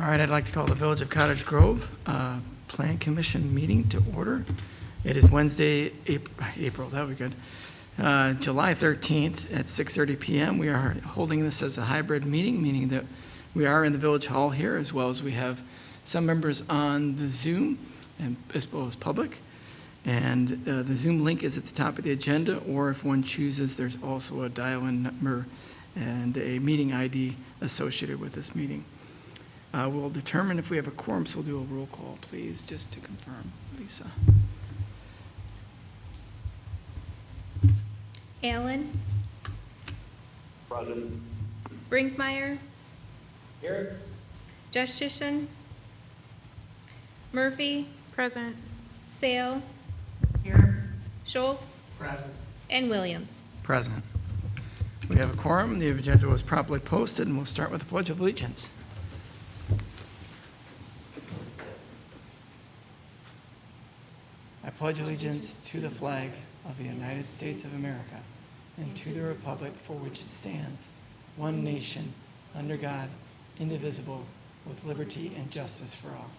All right, I'd like to call the Village of Cottage Grove Plan Commission meeting to order. It is Wednesday, April, that would be good, July 13th at 6:30 p.m. We are holding this as a hybrid meeting, meaning that we are in the Village Hall here, as well as we have some members on the Zoom, and as well as public. And the Zoom link is at the top of the agenda, or if one chooses, there's also a dial-in number and a meeting ID associated with this meeting. We'll determine if we have a quorum, so we'll do a roll call, please, just to confirm. Lisa. Allen. Present. Brinkmeyer. Here. Justitian. Murphy. Present. Sale. Here. Schultz. Present. And Williams. Present. We have a quorum. The agenda was properly posted, and we'll start with the Pledge of Allegiance. I pledge allegiance to the flag of the United States of America and to the republic for which it stands, one nation, under God, indivisible, with liberty and justice for all.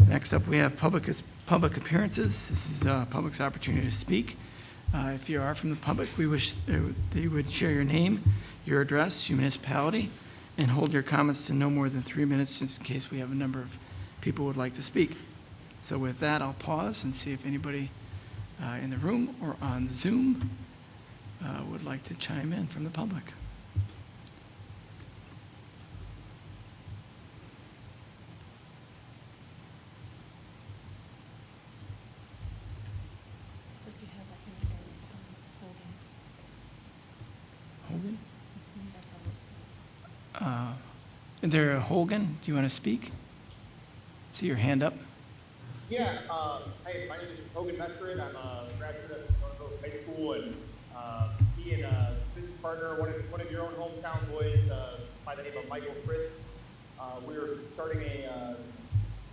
Next up, we have public appearances. This is public's opportunity to speak. If you are from the public, we wish that you would share your name, your address, your municipality, and hold your comments to no more than 3 minutes, just in case we have a number of people who would like to speak. So with that, I'll pause and see if anybody in the room or on the Zoom would like to chime in from the public. Hogan? Is there Hogan? Do you want to speak? See your hand up. Yeah, hey, my name is Hogan Mestrid. I'm a graduate of North Grove High School, and me and a business partner, one of your own hometown boys by the name of Michael Chris, we're starting a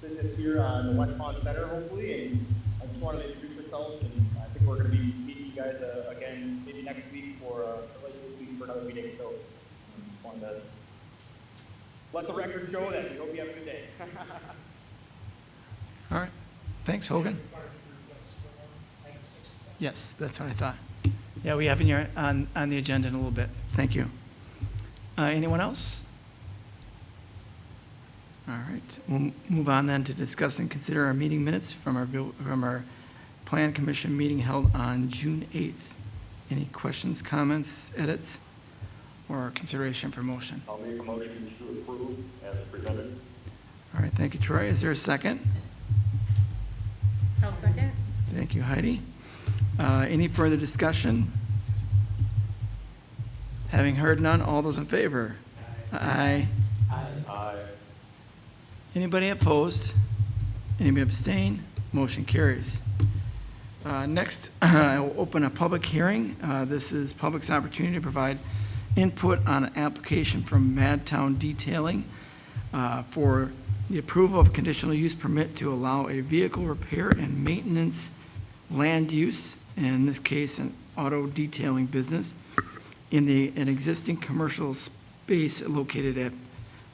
business here in the West Lawn Center, hopefully, and I just wanted to introduce ourselves, and I think we're going to be meeting you guys again maybe next week or late this week for another meeting, so I just wanted to let the record show that. We hope you have a good day. All right. Thanks, Hogan. Yes, that's what I thought. Yeah, we have in your on the agenda in a little bit. Thank you. Anyone else? All right. We'll move on then to discuss and consider our meeting minutes from our Plan Commission meeting held on June 8th. Any questions, comments, edits, or consideration for motion? I'll make a motion to approve as presented. All right. Thank you, Troy. Is there a second? I'll second. Thank you, Heidi. Any further discussion? Having heard none, all those in favor? Aye. Aye. Anybody opposed? Anybody abstain? Motion carries. Next, I will open a public hearing. This is public's opportunity to provide input on an application from Madtown Detailing for the approval of a conditional use permit to allow a vehicle repair and maintenance land use, in this case an auto detailing business, in an existing commercial space located at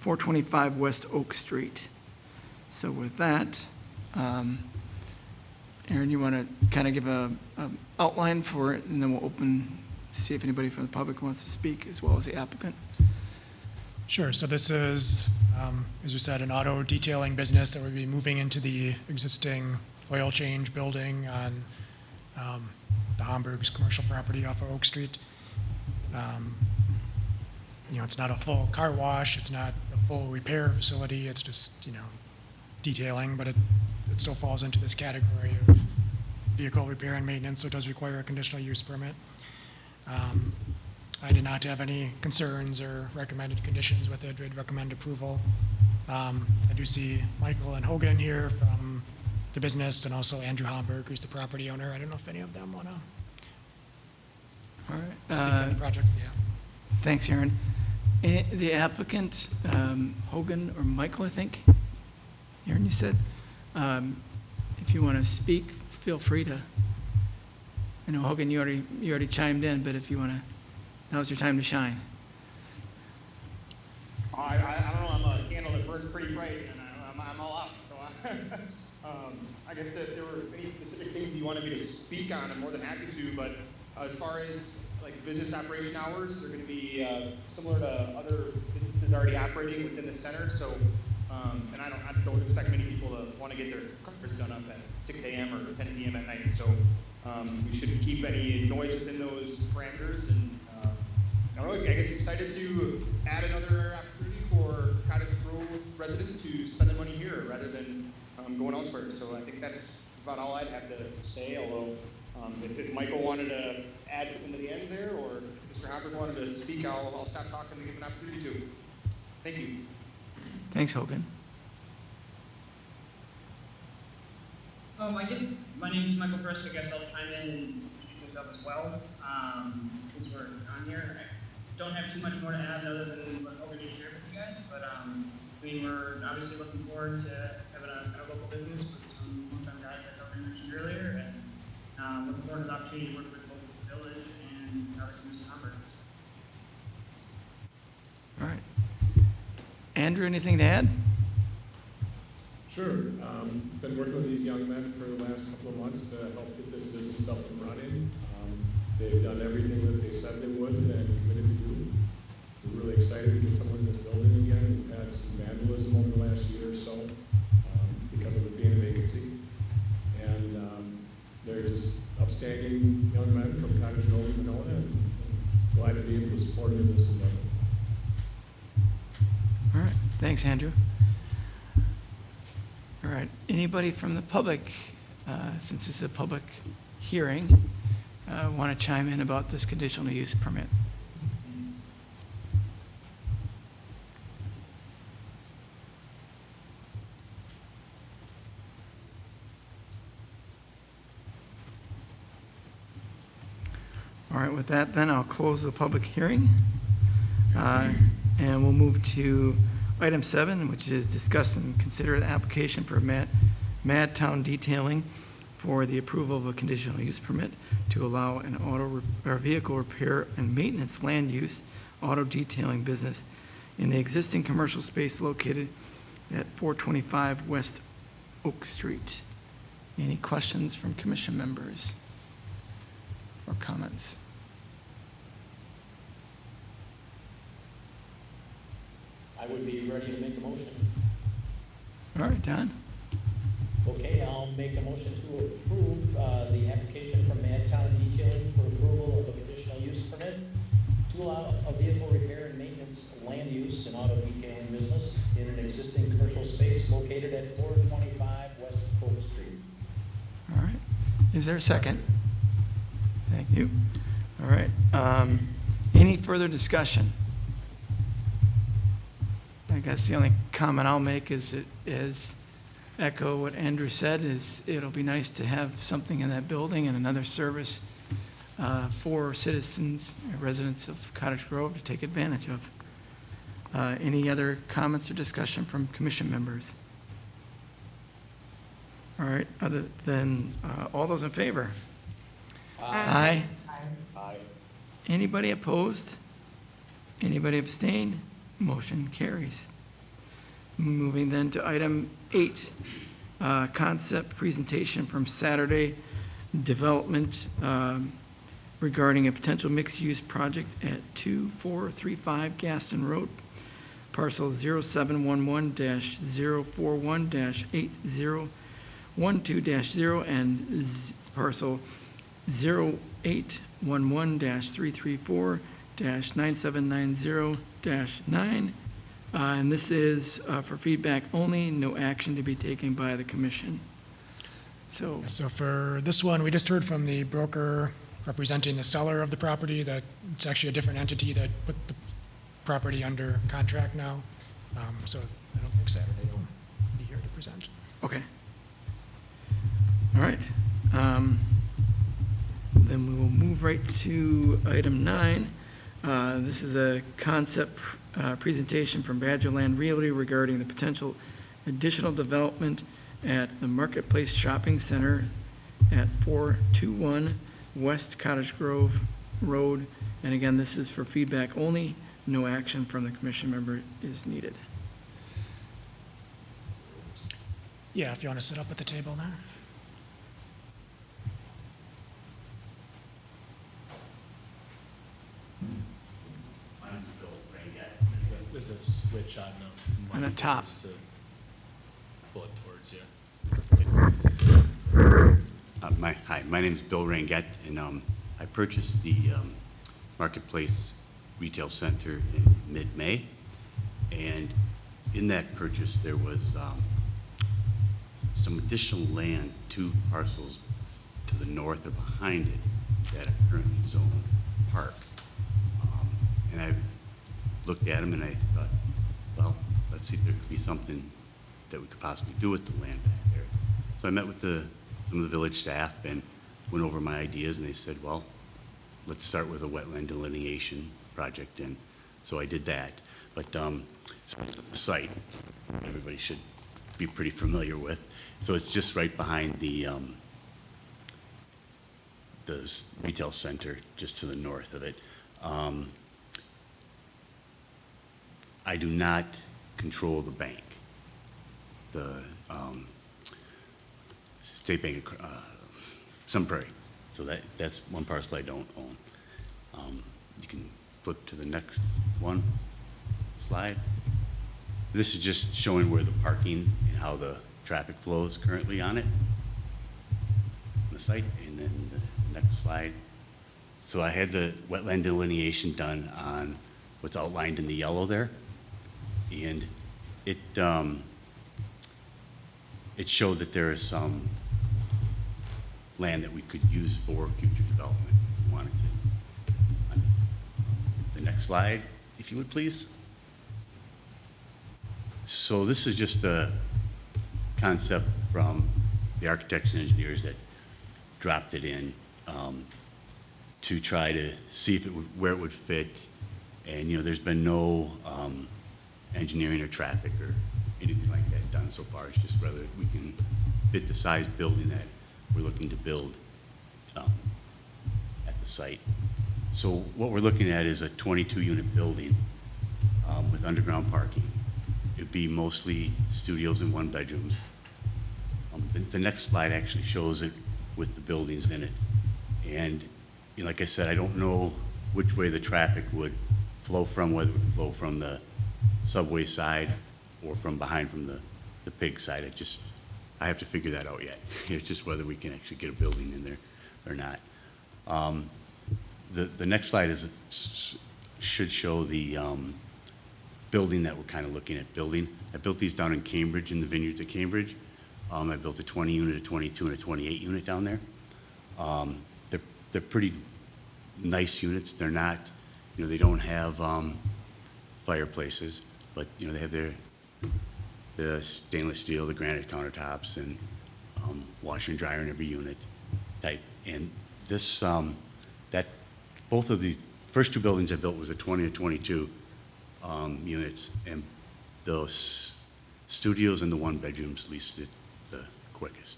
425 West Oak Street. So with that, Aaron, you want to kind of give a outline for it, and then we'll open to see if anybody from the public wants to speak, as well as the applicant. Sure. So this is, as you said, an auto detailing business that would be moving into the existing oil change building on the Hamburg's commercial property off of Oak Street. It's not a full car wash. It's not a full repair facility. It's just, detailing, but it still falls into this category of vehicle repair and maintenance, so it does require a conditional use permit. I did not have any concerns or recommended conditions with it. I'd recommend approval. I do see Michael and Hogan here from the business, and also Andrew Hamburg, who's the property owner. I don't know if any of them want to All right. speak on the project. Yeah. Thanks, Aaron. The applicant, Hogan or Michael, I think. Aaron, you said, if you want to speak, feel free to. I know Hogan, you already chimed in, but if you want to Now's your time to shine. I don't know, I'm a candle that burns pretty bright, and I'm all out, so I guess if there were any specific things you wanted me to speak on, I'm more than happy to, but as far as like business operation hours, they're gonna be similar to other businesses already operating within the center, so, and I don't expect many people to wanna get their cars done up at 6 a.m. or 10 p.m. at night, so we shouldn't keep any noise within those parameters, and I don't know, I guess excited to add another opportunity for Cottage Grove residents to spend their money here rather than going elsewhere. So I think that's about all I'd have to say, although if Michael wanted to add something to the end there, or if Mr. Hopper wanted to speak, I'll stop talking and give an opportunity to. Thank you. Thanks, Hogan. I guess my name is Michael Brist. I guess I'll chime in and introduce myself as well. Since we're on here, I don't have too much more to add other than what Hogan just shared with you guys. But I mean, we're obviously looking forward to having a local business with some one-time guys that Hogan mentioned earlier, and looking forward to the opportunity to work with both the village and obviously Mr. Humber. All right. Andrew, anything to add? Sure. Been working with these young men for the last couple of months to help get this business up and running. They've done everything that they said they would and committed to do. We're really excited to get someone in this building again. We've had some vandalism over the last year or so because of it being a vacancy. And they're just upstanding young men from Cottage Grove, Winona, and glad to be able to support them in this endeavor. All right. Thanks, Andrew. All right. Anybody from the public, since it's a public hearing, want to chime in about this conditional use permit? All right. With that, then I'll close the public hearing, and we'll move to item 7, which is discuss and consider the application for Madtown Detailing for the approval of a conditional use permit to allow an vehicle repair and maintenance land use auto detailing business in the existing commercial space located at 425 West Oak Street. Any questions from commission members or comments? I would be ready to make a motion. All right, Don? Okay, I'll make a motion to approve the application from Madtown Detailing for approval of a conditional use permit to allow a vehicle repair and maintenance land use and auto detailing business in an existing commercial space located at 425 West Oak Street. All right. Is there a second? Thank you. All right. Any further discussion? I guess the only comment I'll make is echo what Andrew said, is it'll be nice to have something in that building and another service for citizens, residents of Cottage Grove to take advantage of. Any other comments or discussion from commission members? All right, other than all those in favor? Aye. Aye. Anybody opposed? Anybody abstained? Motion carries. Moving then to item 8, concept presentation from Saturday Development regarding a potential mixed-use project at 2435 Gaston Road, parcel 0711-041-8012-0 and parcel 0811-334-9790-9. And this is for feedback only, no action to be taken by the commission. So, So for this one, we just heard from the broker representing the seller of the property that it's actually a different entity that put the property under contract now. So I don't think Saturday will be here to present. okay. All right. Then we will move right to item 9. This is a concept presentation from Badgerland Realty regarding the potential additional development at the Marketplace Shopping Center at 421 West Cottage Grove Road. And again, this is for feedback only. No action from the commission member is needed. Yeah, if you want to sit up at the table now. There's a switch on the. On the top. monitor to pull it towards you. Hi, my name is Bill Ranget, and I purchased the Marketplace Retail Center in mid-May. And in that purchase, there was some additional land, 2 parcels to the north or behind it that are currently zoned park. And I looked at them and I thought, well, let's see if there could be something that we could possibly do with the land back there. So I met with some of the village staff and went over my ideas, and they said, well, let's start with a wetland delineation project. And so I did that. But so the site, everybody should be pretty familiar with. So it's just right behind the retail center, just to the north of it. I do not control the bank, the State Bank of Sun Prairie. So that's one parcel I don't own. You can flip to the next slide. This is just showing where the parking and how the traffic flows currently on it, on the site. And then the next slide. So I had the wetland delineation done on what's outlined in the yellow there. And it showed that there is some land that we could use for future development if we wanted to. The next slide, if you would please. So this is just a concept from the architects and engineers that dropped it in to try to see if where it would fit. And there's been no engineering or traffic or anything like that done so far. It's just whether we can fit the size building that we're looking to build at the site. So what we're looking at is a 22-unit building with underground parking. It'd be mostly studios and 1-bedrooms. The next slide actually shows it with the buildings in it. And like I said, I don't know which way the traffic would flow from, whether it would flow from the subway side or from behind from the pig side. I have to figure that out yet. It's just whether we can actually get a building in there or not. The next slide should show the building that we're kind of looking at building. I built these down in Cambridge, in the vineyards of Cambridge. I built a 20-unit, a 22, and a 28-unit down there. They're pretty nice units. They're not, they don't have fireplaces, but they have the stainless steel, the granite countertops, and washer and dryer in every unit type. And this, both of the first 2 buildings I built was a 20 and 22 units, and those studios and the 1-bedrooms leased it the quickest.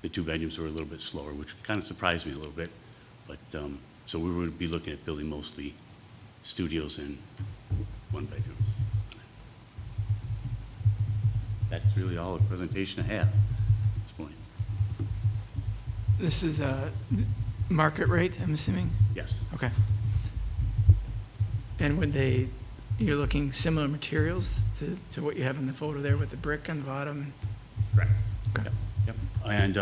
The 2-bedrooms were a little bit slower, which kind of surprised me a little bit. But so we would be looking at building mostly studios and 1-bedrooms. That's really all the presentation I have at this point. This is a market rate, I'm assuming? Yes. Okay. And you're looking similar materials to what you have in the photo there with the brick on the bottom? Correct. Okay. Yep. And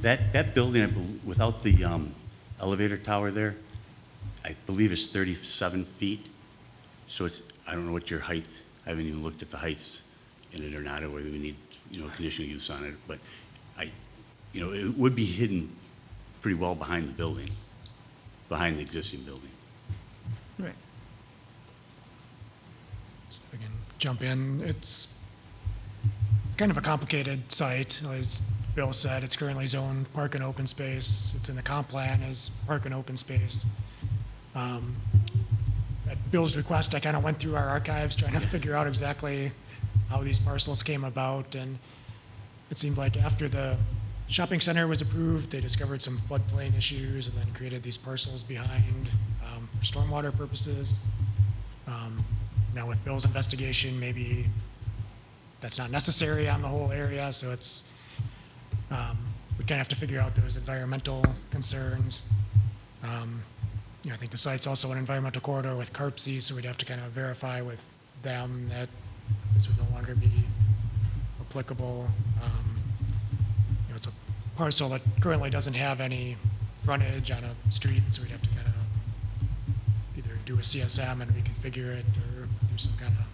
that building, without the elevator tower there, I believe is 37 feet. So I don't know what your height, I haven't even looked at the heights in it or not, or whether we need, conditional use on it. But it would be hidden pretty well behind the building, behind the existing building. Right. So if I can jump in, it's kind of a complicated site. As Bill said, it's currently zoned park and open space. It's in the comp plan as park and open space. At Bill's request, I kind of went through our archives trying to figure out exactly how these parcels came about, and it seemed like after the shopping center was approved, they discovered some floodplain issues and then created these parcels behind for stormwater purposes. Now with Bill's investigation, maybe that's not necessary on the whole area, so it's, we kind of have to figure out those environmental concerns. I think the site's also an environmental corridor with CARPC, so we'd have to kind of verify with them that this would no longer be applicable. It's a parcel that currently doesn't have any frontage on a street, so we'd have to kind of either do a CSM and reconfigure it or do some kind of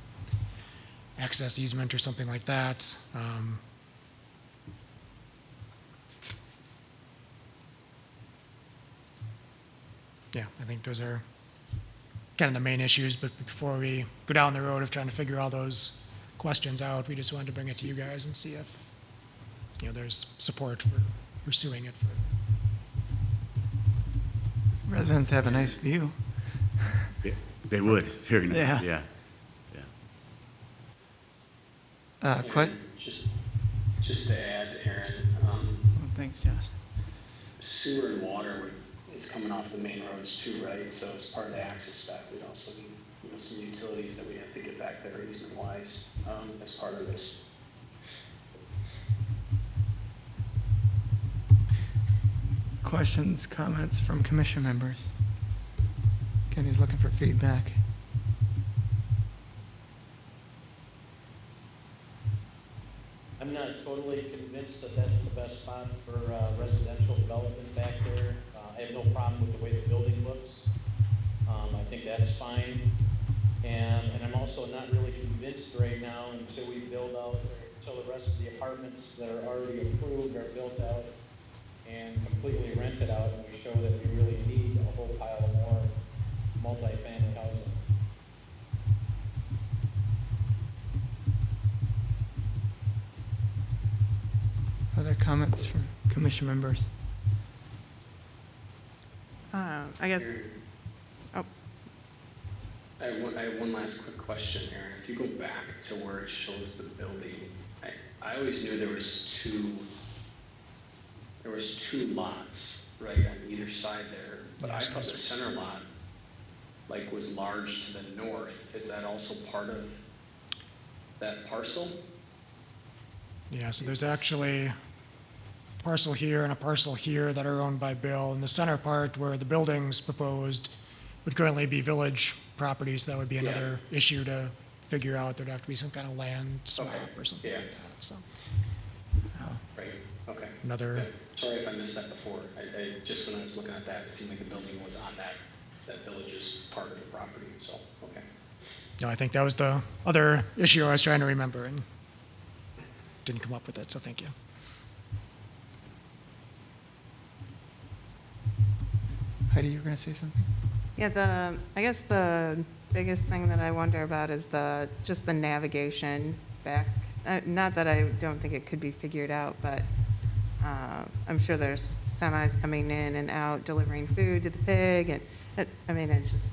access easement or something like that. Yeah, I think those are kind of the main issues, but before we go down the road of trying to figure all those questions out, we just wanted to bring it to you guys and see if, there's support for pursuing it for. Residents have a nice view. Yeah, they would, very nice, Yeah. yeah. Quite, Just to add, Aaron, thanks, Josh. sewer and water is coming off the main roads too, right? So as part of the access back, we'd also need, some utilities that we have to get back there easement-wise, as part of this. Questions, comments from commission members? Kenny's looking for feedback. I'm not totally convinced that that's the best spot for residential development back there. I have no problem with the way the building looks. I think that's fine. And I'm also not really convinced right now until we build out, or until the rest of the apartments that are already approved are built out and completely rented out, and we show that we really need a whole pile of more multifamily housing. Other comments from commission members? I guess, oh, I have one last quick question, Aaron. If you go back to where it shows the building, I always knew there was two lots, right, on either side there. But I thought the center lot, was large to the north. Is that also part of that parcel? Yeah, so there's actually a parcel here and a parcel here that are owned by Bill. And the center part where the building's proposed would currently be village properties. That would be another issue to figure out. There'd have to be some kind of land swap or something like that, so. Right, okay. Another, Okay. Sorry if I missed that before. I just when I was looking at that, it seemed like the building was on that village's part of the property, so, okay. I think that was the other issue I was trying to remember and didn't come up with it, so thank you. Heidi, you were going to say something? yeah, I guess the biggest thing that I wonder about is just the navigation back. Not that I don't think it could be figured out, but I'm sure there's semis coming in and out delivering food to the pig, and it's just.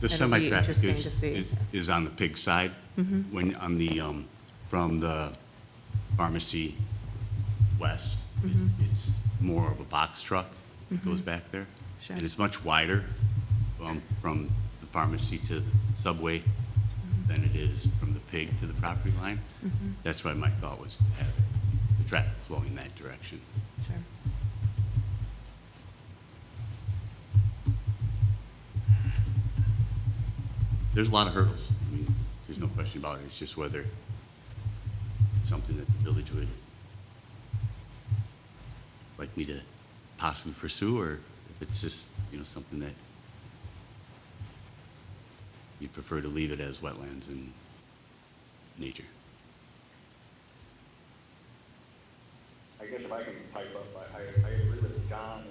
The It'll be semi-traffic interesting to see. is on the pig side. When on the, from the pharmacy west, it's more of a box truck that goes back there. Sure. And it's much wider from the pharmacy to the subway than it is from the pig to the property line. That's why my thought was to have the traffic flow in that direction. Sure. There's a lot of hurdles. I mean, there's no question about it. It's just whether it's something that the village would like me to possibly pursue, or if it's just, something that you prefer to leave it as wetlands and nature. I guess if I can pipe up, I agree with John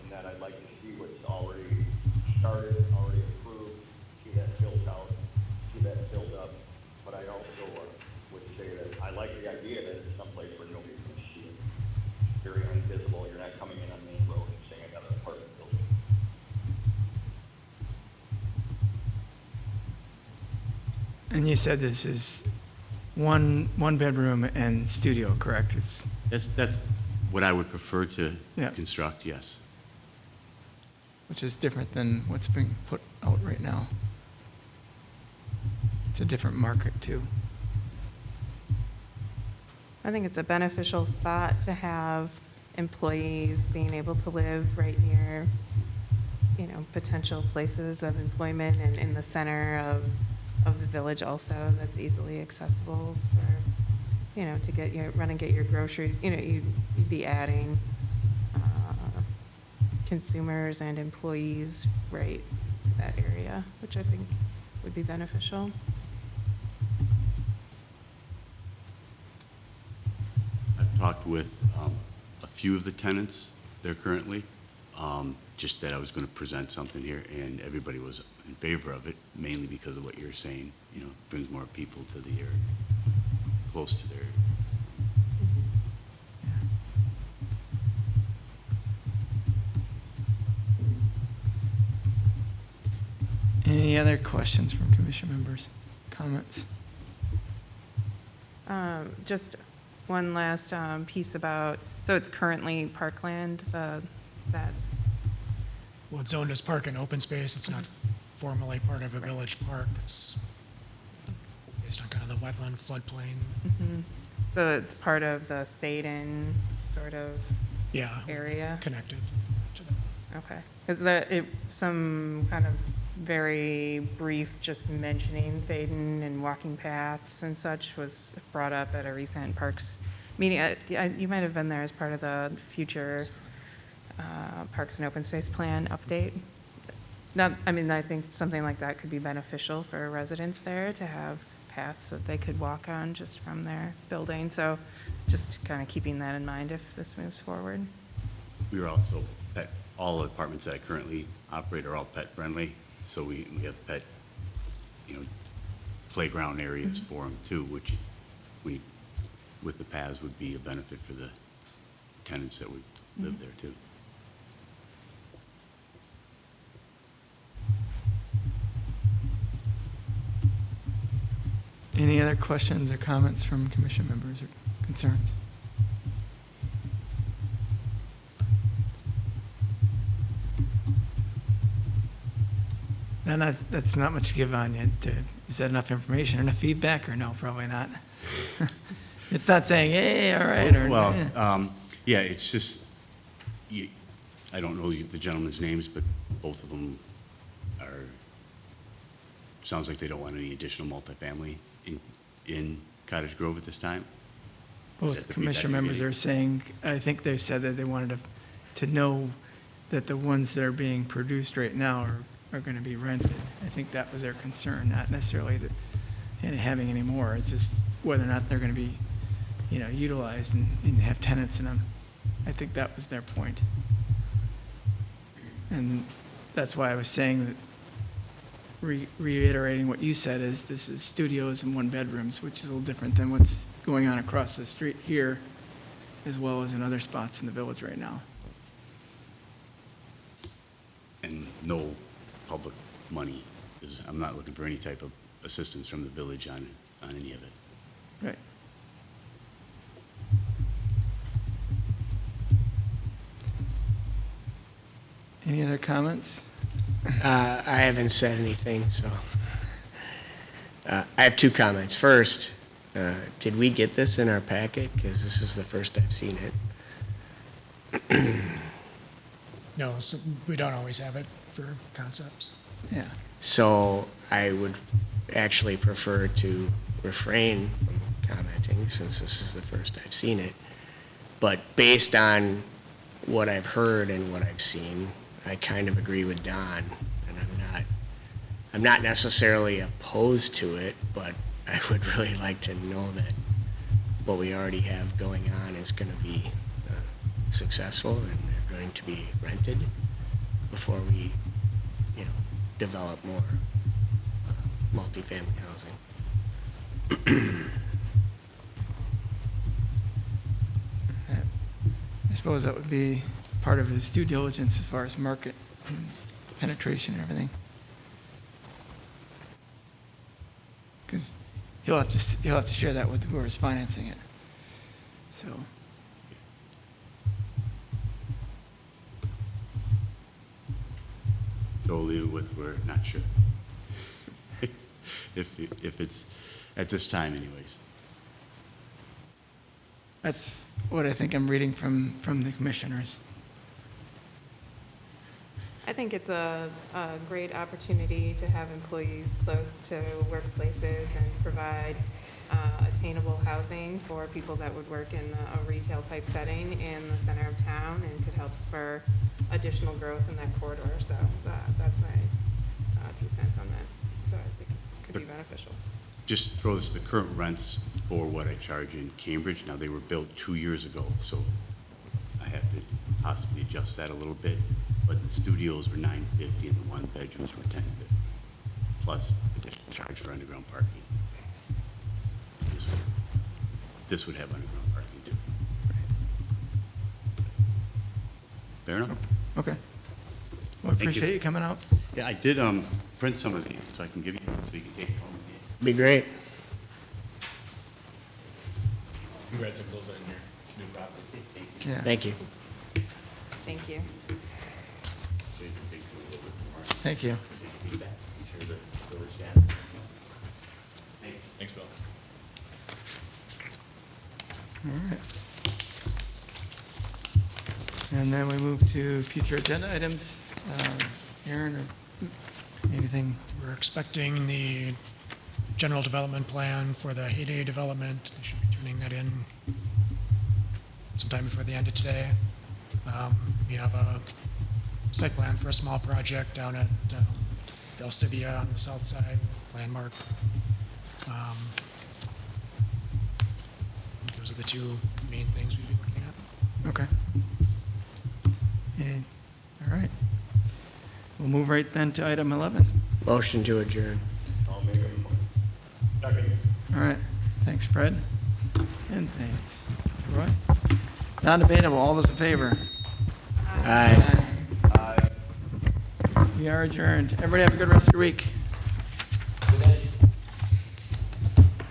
in that I'd like to see what's already started, already approved, see that built out, see that built up. But I also would say that I like the idea that it's someplace where nobody can see it. Very invisible, you're not coming in on main road and seeing another apartment building. And you said this is one bedroom and studio, correct? It's What I would prefer to Yeah. construct, yes. which is different than what's being put out right now. It's a different market too. I think it's a beneficial spot to have employees being able to live right near, potential places of employment and in the center of the village also, that's easily accessible for, to get your groceries. You'd be adding consumers and employees right to that area, which I think would be beneficial. I've talked with a few of the tenants there currently, just that I was going to present something here, and everybody was in favor of it, mainly because of what you're saying, brings more people to the area, close to their area. Any other questions from commission members? Comments? Just one last piece about, so it's currently parkland, that, Well, it's zoned as park and open space. It's not formally part of a village park. It's based on kind of the wetland floodplain. so it's part of the Thaden sort of Yeah, area? connected to that. Okay. Is some kind of very brief, just mentioning Thaden and walking paths and such was brought up at a recent parks meeting. You might have been there as part of the future Parks and Open Space Plan update. I think something like that could be beneficial for residents there to have paths that they could walk on just from their building. So just kind of keeping that in mind if this moves forward. We are also all the apartments that I currently operate are all pet friendly, so we have pet, playground areas for them too, which with the paths would be a benefit for the tenants that would live there too. Any other questions or comments from commission members or concerns? And that's not much to give on yet. Is that enough information, enough feedback, or no? Probably not. It's not saying, hey, all right, or Well, eh. yeah, it's just, I don't know the gentleman's names, but both of them sounds like they don't want any additional multifamily in Cottage Grove at this time. Both commission members are saying, I think they said that they wanted to know that the ones that are being produced right now are going to be rented. I think that was their concern, not necessarily that having any more. It's just whether or not they're going to be, utilized and have tenants in them. I think that was their point. And that's why I was saying that, reiterating what you said, is this is studios and one bedrooms, which is a little different than what's going on across the street here, as well as in other spots in the village right now. And no public money. I'm not looking for any type of assistance from the village on any of it. Right. Any other comments? I haven't said anything, so. I have two comments. First, did we get this in our packet? Because this is the first I've seen it. No, so we don't always have it for concepts. Yeah. So I would actually prefer to refrain from commenting since this is the first I've seen it. But based on what I've heard and what I've seen, I kind of agree with Don, and I'm not necessarily opposed to it, but I would really like to know that what we already have going on is going to be successful and they're going to be rented before we, develop more multifamily housing. I suppose that would be part of his due diligence as far as market penetration and everything. Because he'll have to share that with whoever's financing it. So, totally with we're not sure. If it's, at this time anyways. That's what I think I'm reading from the commissioners. I think it's a great opportunity to have employees close to workplaces and provide attainable housing for people that would work in a retail type setting in the center of town and could help spur additional growth in that corridor. So that's my 2 cents on that. So I think it could be beneficial. Just throw this, the current rents for what I charge in Cambridge, now they were built 2 years ago, so I have to possibly adjust that a little bit, but the studios were $950 and the one bedrooms were $1050, plus additional charge for underground parking. This would have underground parking too. Fair enough? Okay. Well, I Thank you. appreciate you coming out. Yeah, I did print some of these, so I can give you, so you can take it home with you. Be great. Congrats on closing on your new property. Yeah. Thank you. Thank you. So you can take a little bit more. Thank you. Take feedback, I'm sure the village staff. Thanks. Thanks, Bill. All right. And then we move to future agenda items. Aaron, or anything? We're expecting the general development plan for the Heyday development. They should be turning that in sometime before the end of today. We have a site plan for a small project down at Del Civia on the south side, landmark. Those are the two main things we've been looking at. Okay. All right. We'll move right then to item 11. Motion to adjourn. I'll make a second. All right. Thanks, Fred. And thanks, Roy. Non-debatable. All those in favor? Aye. We are adjourned. Everybody have a good rest of your week.